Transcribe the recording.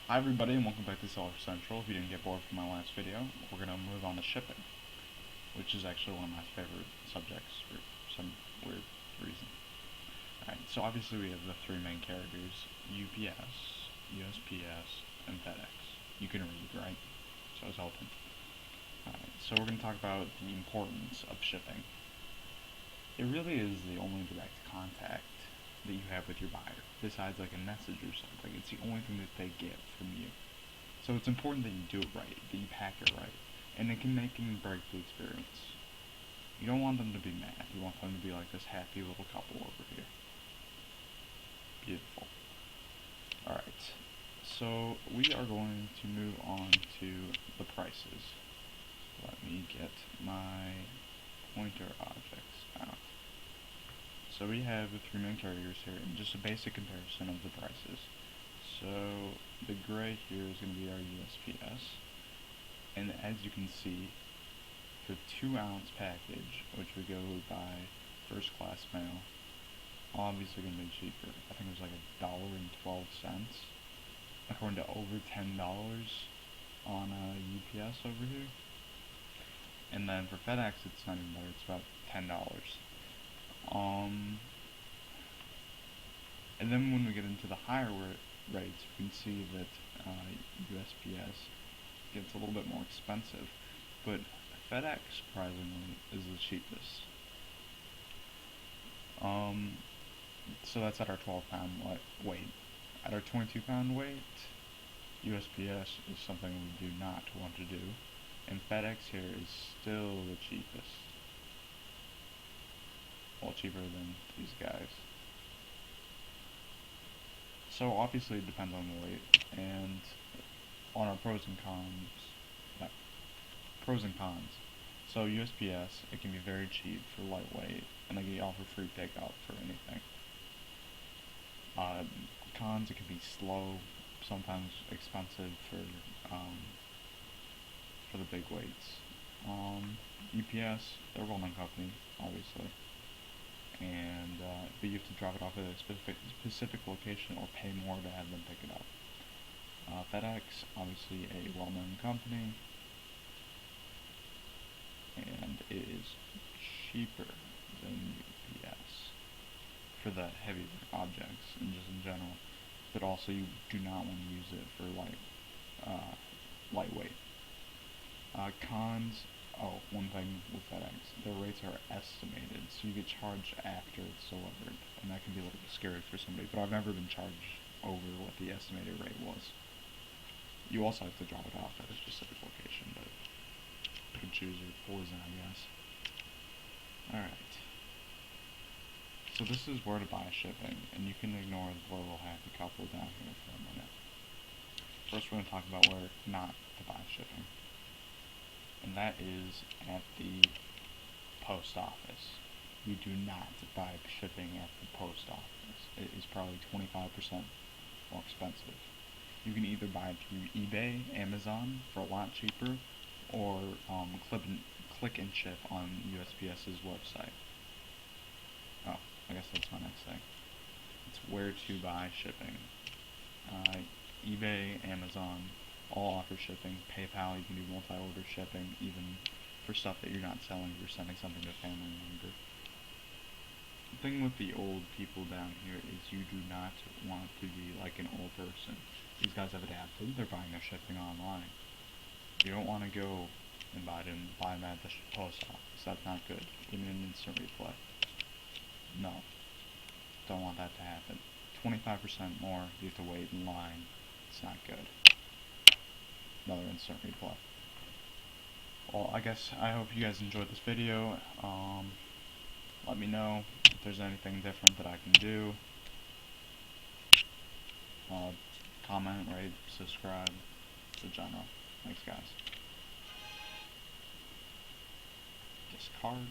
Hi everybody and welcome back to Seller Central. If you didn't get bored from my last video, we're going to move on to shipping, which is actually one of my favorite subjects for some weird reason. Alright, so obviously we have the three main carriers, UPS, USPS, and FedEx. You can read, right? So it's open. Alright, so we're going to talk about the importance of shipping. It really is the only direct contact that you have with your buyer, besides like a message or something. It's the only thing that they get from you. So it's important that you do it right, that you pack it right, and it can make and break the experience. You don't want them to be mad. You want them to be like this happy little couple over here. Beautiful. Alright, so we are going to move on to the prices. Let me get my pointer objects out. So we have the three main carriers here, and just a basic comparison of the prices. So the gray here is going to be our USPS, and as you can see, for 2-ounce package, which we go by first class mail, obviously going to be cheaper. I think it was like $1.12, according to over $10 on UPS over here. And then for FedEx, it's not even better. It's about $10. And then when we get into the higher rates, we can see that USPS gets a little bit more expensive, but FedEx, surprisingly, is the cheapest. So that's at our 12-pound weight. At our 22-pound weight, USPS is something we do not want to do, and FedEx here is still the cheapest. Well, cheaper than these guys. So obviously it depends on the weight, and on our pros and cons. So USPS, it can be very cheap for lightweight, and they offer free pickup for anything. Cons, it can be slow, sometimes expensive for the big weights. UPS, they're a well-known company, obviously, and but you have to drop it off at a specific location or pay more to have them pick it up. FedEx, obviously a well-known company, and it is cheaper than UPS for the heavier objects and just in general, but also you do not want to use it for lightweight. Cons, one thing with FedEx, their rates are estimated, so you get charged after it's delivered, and that can be a little scary for somebody, but I've never been charged over what the estimated rate was. You also have to drop it off at a specific location, but pick and choose your poison, I guess. Alright. So this is where to buy shipping, and you can ignore the little happy couple down here for a minute. First we're going to talk about where not to buy shipping, and that is at the post office. You do not buy shipping at the post office. It is probably 25% more expensive. You can either buy it through eBay, Amazon for a lot cheaper, or click and ship on USPS's website. Oh, I guess that's my next thing. It's where to buy shipping. eBay, Amazon, all offer shipping. PayPal, you can do multi-order shipping, even for stuff that you're not selling, you're sending something to a family member. The thing with the old people down here is you do not want to be like an old person. These guys have adapted, they're buying their shipping online. You don't want to go and buy them at the post office. That's not good. Even an instant replay. No. Don't want that to happen. 25% more, you have to wait in line. It's not good. Another instant replay. Well, I hope you guys enjoyed this video. Let me know if there's anything different that I can do. Comment, rate, subscribe, the general. Thanks, guys. Discard.